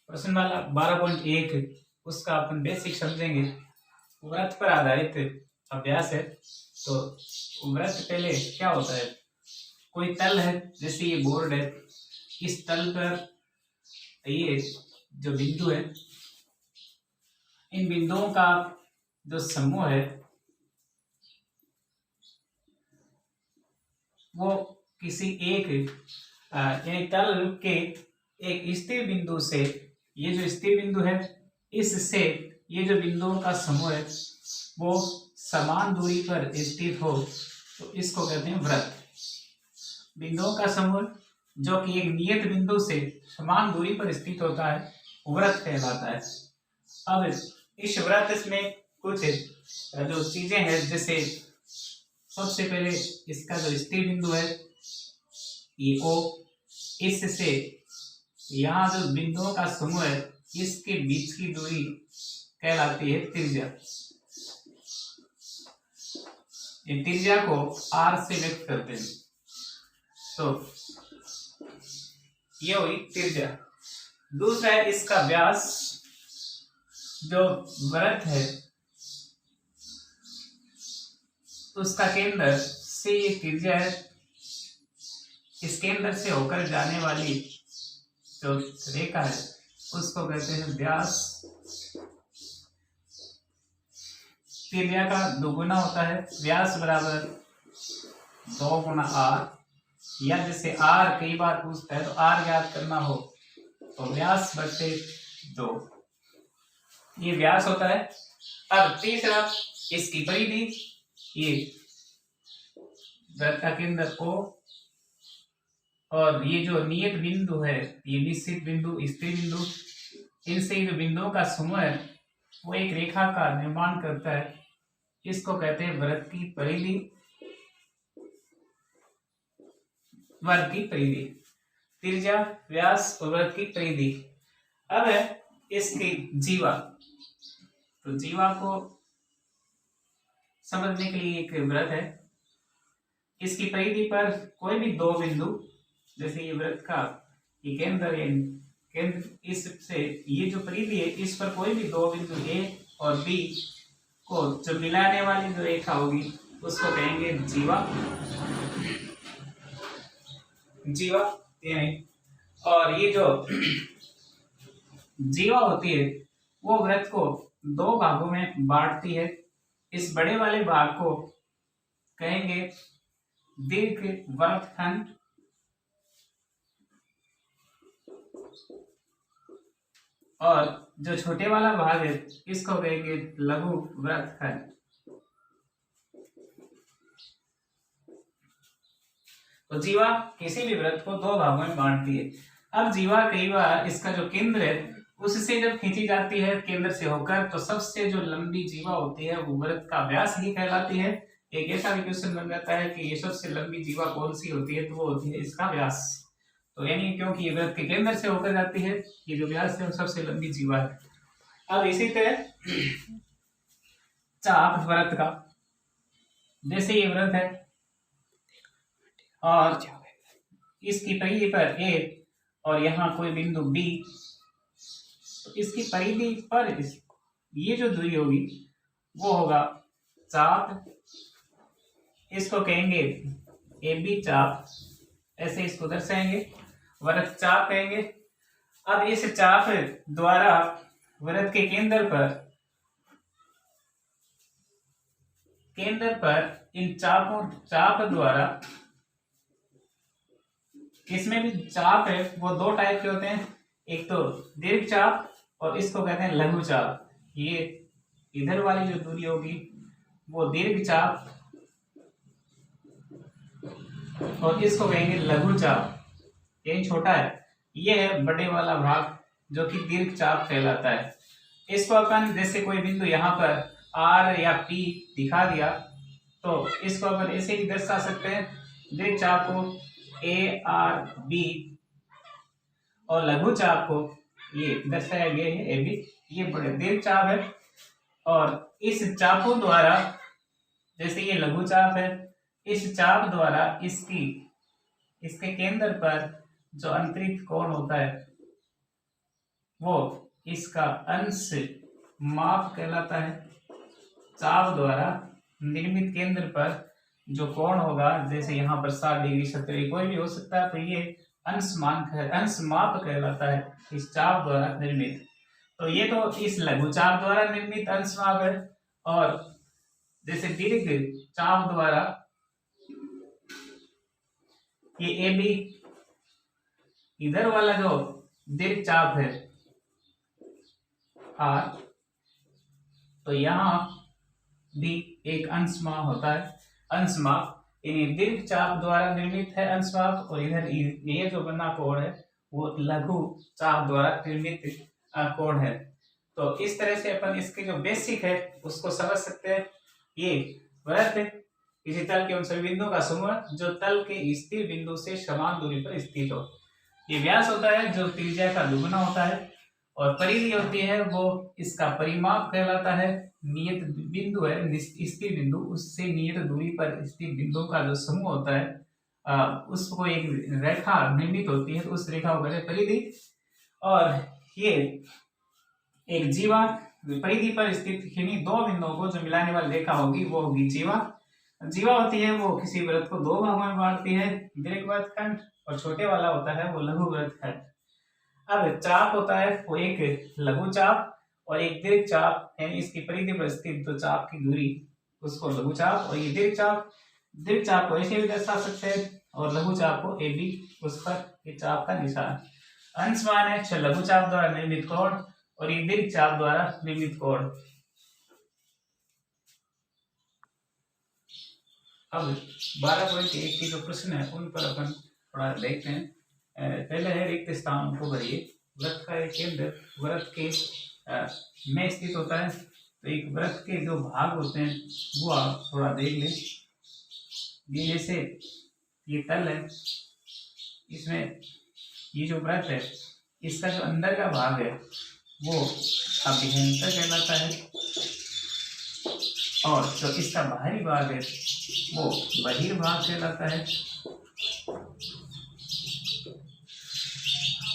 प्रश्न वाला 12.1 उसका अपन बेसिक समझेंगे। व्रत पर आधारित अभ्यास है। तो व्रत पहले क्या होता है, कोई तल है, जैसे ये बोर्ड है, इस तल पर ये जो बिंदु है, इन बिंदुओं का जो समूह है वो किसी एक यानी तल के एक स्थिर बिंदु से, ये जो स्थिर बिंदु है इससे ये जो बिंदुओं का समूह है वो समान दूरी पर स्थित हो तो इसको कहते हैं व्रत। बिंदुओं का समूह जो कि एक नियत बिंदु से समान दूरी पर स्थित होता है व्रत कहलाता है। अब इस व्रत में कुछ जो चीजें हैं, जैसे सबसे पहले इसका जो स्थिर बिंदु है ये O, इससे यहाँ जो बिंदुओं का समूह है इसके बीच की दूरी कहलाती है त्रिज्या। इन त्रिज्या को R से व्यक्त करते हैं। तो ये हुई त्रिज्या। दूसरा है इसका व्यास। जो व्रत है उसका केंद्र से ये त्रिज्या है, इस केंद्र से होकर जाने वाली जो रेखा है उसको कहते हैं व्यास। त्रिज्या का दोगुना होता है, व्यास बराबर 2 गुना R, या जैसे R कई बार पूछता है तो R याद करना हो तो व्यास बटे 2, ये व्यास होता है। अब तीसरा इसकी परिधि, ये वृत्त का केंद्र O और ये जो नियत बिंदु है, ये निश्चित बिंदु, स्थिर बिंदु, इनसे जो बिंदुओं का समूह है वो एक रेखा का निर्माण करता है, इसको कहते हैं वृत्त की परिधि। वृत्त की परिधि, त्रिज्या, व्यास और वृत्त की परिधि। अब है इसकी जीवा। तो जीवा को समझने के लिए एक वृत्त है, इसकी परिधि पर कोई भी दो बिंदु, जैसे ये वृत्त का ये केंद्र इससे ये जो परिधि है इस पर कोई भी दो बिंदु A और B को जो मिलाने वाली जो रेखा होगी उसको कहेंगे जीवा। जीवा और ये जो जीवा होती है वो वृत्त को दो भागों में बांटती है। इस बड़े वाले भाग को कहेंगे दीर्घ वृत्तखंड और जो छोटे वाला भाग है इसको कहेंगे लघु वृत्तखंड। तो जीवा किसी भी वृत्त को दो भागों में बांटती है। अब जीवा कई बार इसका जो केंद्र है उससे जब खींची जाती है केंद्र से होकर, तो सबसे जो लंबी जीवा होती है वो वृत्त का व्यास ही कहलाती है। एक ऐसा भी क्वेश्चन बन जाता है कि ये सबसे लंबी जीवा कौन सी होती है, तो वो होती है इसका व्यास। तो यानी क्योंकि ये वृत्त के केंद्र से होकर जाती है, ये जो व्यास है वो सबसे लंबी जीवा है। अब इसी तरह चाप वृत्त का, जैसे ये वृत्त है और इसकी परिधि पर A और यहाँ कोई बिंदु B, तो इसकी परिधि पर ये जो दूरी होगी वो होगा चाप, इसको कहेंगे AB चाप, ऐसे इसको दर्शाएंगे, वृत्त चाप कहेंगे। अब इस चाप द्वारा वृत्त के केंद्र पर इन चाप द्वारा, इसमें भी चाप है वो दो टाइप के होते हैं, एक तो दीर्घ चाप और इसको कहते हैं लघु चाप। ये इधर वाली जो दूरी होगी वो दीर्घ चाप और इसको कहेंगे लघु चाप, ये छोटा है। ये है बड़े वाला भाग जो कि दीर्घ चाप कहलाता है। इसको अपन जैसे कोई बिंदु यहाँ पर R या P दिखा दिया तो इसको अपन ऐसे ही दर्शा सकते हैं, दीर्घ चाप को ARB और लघु चाप को ये दर्शाया गया है AB। ये बड़े दीर्घ चाप है और इस चापों द्वारा, जैसे ये लघु चाप है, इस चाप द्वारा इसके केंद्र पर जो अंतरिक्ष कोण होता है वो इसका अंश माप कहलाता है। चाप द्वारा निर्मित केंद्र पर जो कोण होगा, जैसे यहाँ पर 60 डिग्री 70 डिग्री कोई भी हो सकता है, तो ये अंश माप कहलाता है इस चाप द्वारा निर्मित। तो ये तो इस लघु चाप द्वारा निर्मित अंश माप है। और जैसे दीर्घ चाप द्वारा ये ए बी, इधर वाला जो दीर्घ चाप है आर, तो यहाँ भी एक अंश माप होता है। अंश माप यानी दीर्घ चाप द्वारा निर्मित है अंश माप, और इधर ये जो बना कोण है वो लघु चाप द्वारा निर्मित कोण है। तो इस तरह से अपन इसके जो बेसिक है उसको समझ सकते हैं। ये वृत्त किसी तल के उन सभी बिंदुओं का समूह जो तल के स्थिर बिंदु से समान दूरी पर स्थित हो। ये व्यास होता है जो त्रिज्या का दुगुना होता है, और परिधि होती है वो इसका परिमाप कहलाता है। नियत बिंदु है स्थिर बिंदु, उससे नियत दूरी पर स्थित बिंदुओं का जो समूह होता है उसको एक रेखा निर्मित होती है, तो उस रेखा को कहते हैं परिधि। और ये एक जीवा परिधि पर स्थित किन्हीं दो बिंदुओं को जो मिलाने वाली रेखा होगी वो होगी जीवा। जीवा होती है वो किसी वृत्त को दो भागों में बांटती है, दीर्घ वृत्तखंड, और छोटे वाला होता है वो लघु वृत्तखंड। अब चाप होता है वो एक लघु चाप और एक दीर्घ चाप, यानी इसकी परिधि पर स्थित तो चाप की दूरी उसको लघु चाप, और ये दीर्घ चाप को ऐसे भी दर्शा सकते हैं, और लघु चाप को ए बी, उस पर ये चाप का निशान। अंश मान है लघु चाप द्वारा निर्मित कोण और ये दीर्घ चाप द्वारा निर्मित कोण। अब 12.1 के जो प्रश्न है उन पर अपन थोड़ा देखते हैं। पहले है रिक्त स्थानों को भरिए। वृत्त का एक केंद्र वृत्त के में स्थित होता है, तो एक वृत्त के जो भाग होते हैं वो आप थोड़ा देख लें। ये जैसे ये तल है, इसमें ये जो वृत्त है इसका जो अंदर का भाग है वो अभिहंतर कहलाता है, और जो इसका बाहरी भाग है वो बहिर्भाग कहलाता है।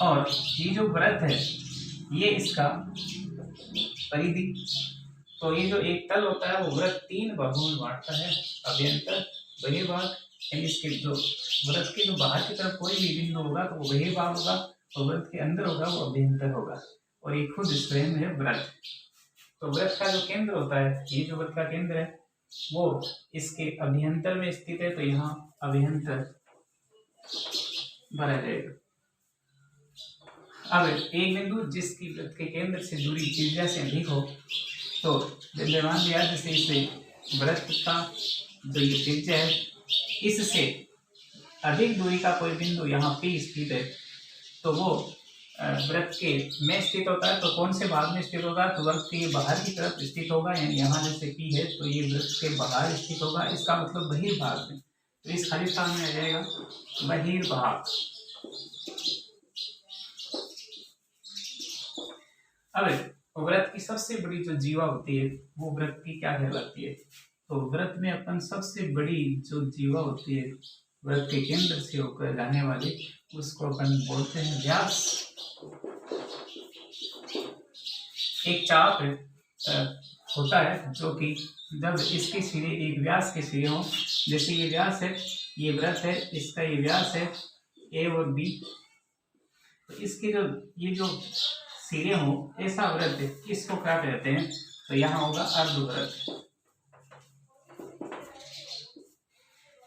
और ये जो वृत्त है ये इसका परिधि। तो ये जो एक तल होता है वो वृत्त 3 भागों में बांटता है, अभ्यंतर, बहिर्भाग। यानी इसके जो वृत्त के जो बाहर की तरफ कोई भी बिंदु होगा तो वो बहिर्भाग होगा, और वृत्त के अंदर होगा वो अभ्यंतर होगा, और ये खुद स्वयं है वृत्त। तो वृत्त का जो केंद्र होता है, ये जो वृत्त का केंद्र है वो इसके अभ्यंतर में स्थित है, तो यहाँ अभ्यंतर भरा जाएगा। अब एक बिंदु जिसकी वृत्त के केंद्र से दूरी त्रिज्या से अधिक हो, तो मान लिया जैसे इसे वृत्त का जो ये त्रिज्या है इससे अधिक दूरी का कोई बिंदु यहाँ P स्थित है, तो वो वृत्त के में स्थित होता है। तो कौन से भाग में स्थित होगा, तो वृत्त के बाहर की तरफ स्थित होगा, यानी यहाँ जैसे P है तो ये वृत्त के बाहर स्थित होगा, इसका मतलब बहिर्भाग में। तो इस खाली स्थान में आ जाएगा बहिर्भाग। अब वृत्त की सबसे बड़ी जो जीवा होती है वो वृत्त की क्या कहलाती है, तो वृत्त में अपन सबसे बड़ी जो जीवा होती है वृत्त के केंद्र से होकर जाने वाली उसको अपन बोलते हैं व्यास। एक चाप होता है जो कि जब इसके सिरे एक व्यास के सिरे हो, जैसे ये व्यास है, ये वृत्त है, इसका ये व्यास है ए और बी, तो इसके जो ये जो सिरे हो ऐसा वृत्त इसको क्या कहते हैं, तो यहाँ होगा अर्धवृत्त।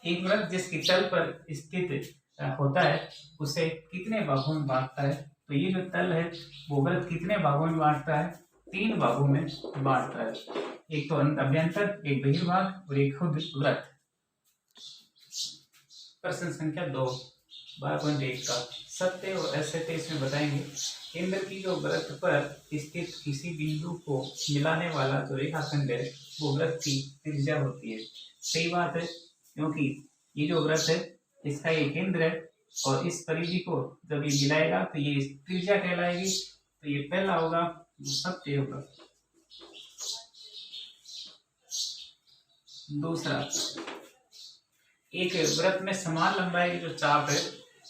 एक वृत्त जिसकी तल पर स्थित होता है उसे कितने भागों में बांटता है, तो ये जो तल है वो वृत्त कितने भागों में बांटता है, 3 भागों में बांटता है। एक तो अभ्यंतर, एक बहिर्भाग और एक खुद वृत्त। प्रश्न संख्या 2 12.1 का सत्य और असत्य इसमें बताएंगे। केंद्र की जो वृत्त पर स्थित किसी बिंदु को मिलाने वाला जो रेखाखंड है वो वृत्त की त्रिज्या होती है। सही बात है, क्योंकि ये जो वृत्त है इसका ये केंद्र है, और इस परिधि को जब ये मिलाएगा तो ये त्रिज्या कहलाएगी। तो ये पहला होगा, सत्य होगा। दूसरा, एक वृत्त में समान लंबाई की जो चाप है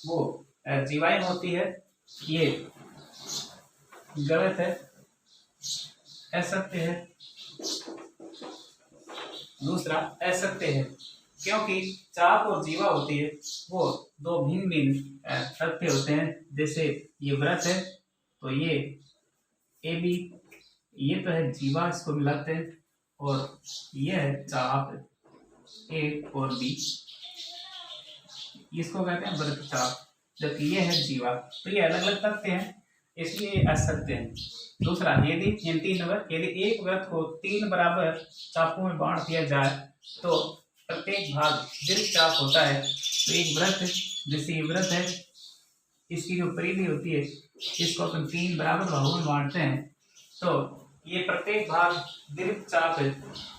वो जीवाएं होती है। ये गलत है, असत्य है। दूसरा असत्य है, क्योंकि चाप और जीवा होती है वो दो भिन्न भिन्न तथ्य होते हैं। जैसे ये व्रत है तो ये ए बी, ये तो है जीवा, इसको मिलाते हैं, और ये है चाप ए और बी, इसको कहते हैं व्रत चाप, जबकि ये है जीवा। तो ये अलग अलग तथ्य हैं, इसलिए असत्य है। दूसरा, यदि 3 नंबर, यदि एक व्रत को 3 बराबर चापों में बांट दिया जाए तो प्रत्येक भाग दीर्घ चाप होता है। तो एक व्रत जैसे ये व्रत है, इसकी जो परिधि होती है इसको अपन 3 बराबर भागों में बांटते हैं, तो ये प्रत्येक भाग दीर्घ चाप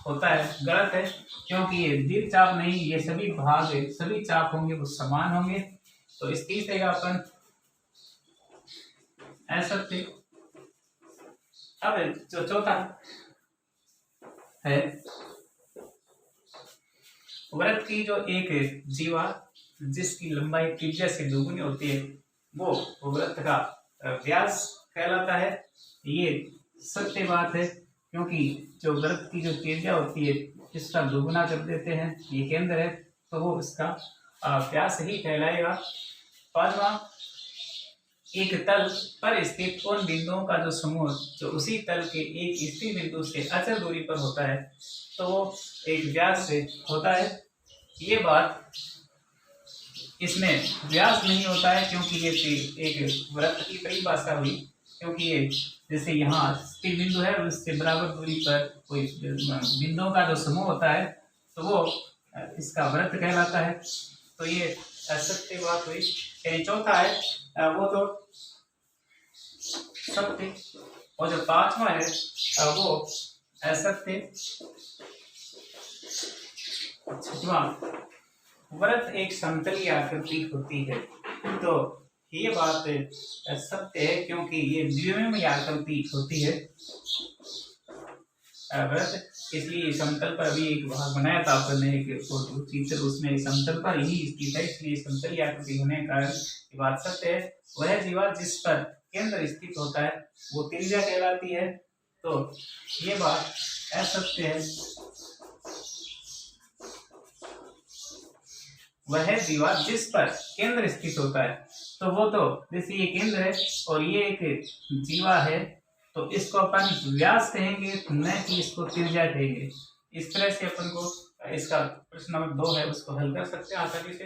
होता है। गलत है, क्योंकि ये दीर्घ चाप नहीं, ये सभी भाग सभी चाप होंगे वो समान होंगे। तो इस तीसरे का अपन असत्य। अब जो चौथा है, व्रत की जो एक जीवा जिसकी लंबाई त्रिज्या से दोगुनी होती है वो व्रत का व्यास कहलाता है। ये सत्य बात है, क्योंकि जो व्रत की जो त्रिज्या होती है इसका दोगुना कर देते हैं, ये केंद्र है तो वो इसका व्यास ही कहलाएगा। पांचवा, एक तल पर स्थित उन बिंदुओं का जो समूह जो उसी तल के एक स्थिर बिंदु से अचल दूरी पर होता है तो वो एक व्यास से होता है। ये बात इसमें व्यास नहीं होता है, क्योंकि ये एक वृत्त की परिभाषा हुई, क्योंकि ये जैसे यहाँ स्थिर बिंदु है और उससे बराबर दूरी पर कोई बिंदुओं का जो समूह होता है तो वो इसका वृत्त कहलाता है। तो ये असत्य बात हुई। चौथा है वो तो सत्य, और जो पांचवा है वो असत्य। छठवां, व्रत एक समतलीय आकृति होती है, तो ये बात सत्य है, क्योंकि ये द्विविमीय आकृति होती है व्रत, इसलिए समतल पर भी एक भाग बनाया था आपने एक फोटो चित्र, उसमें समतल पर ही स्थित है, इसलिए समतलीय आकृति होने का कारण ये बात सत्य है। वह जीवा जिस पर केंद्र स्थित होता है वो त्रिज्या कहलाती है, तो ये बात असत्य है। वह जीवा जिस पर केंद्र स्थित होता है, तो वो तो जैसे ये केंद्र है और ये एक जीवा है, तो इसको अपन व्यास कहेंगे, न कि इसको त्रिज्या कहेंगे। इस तरह से अपन को इसका प्रश्न नंबर 2 है उसको हल कर सकते हैं आसानी से।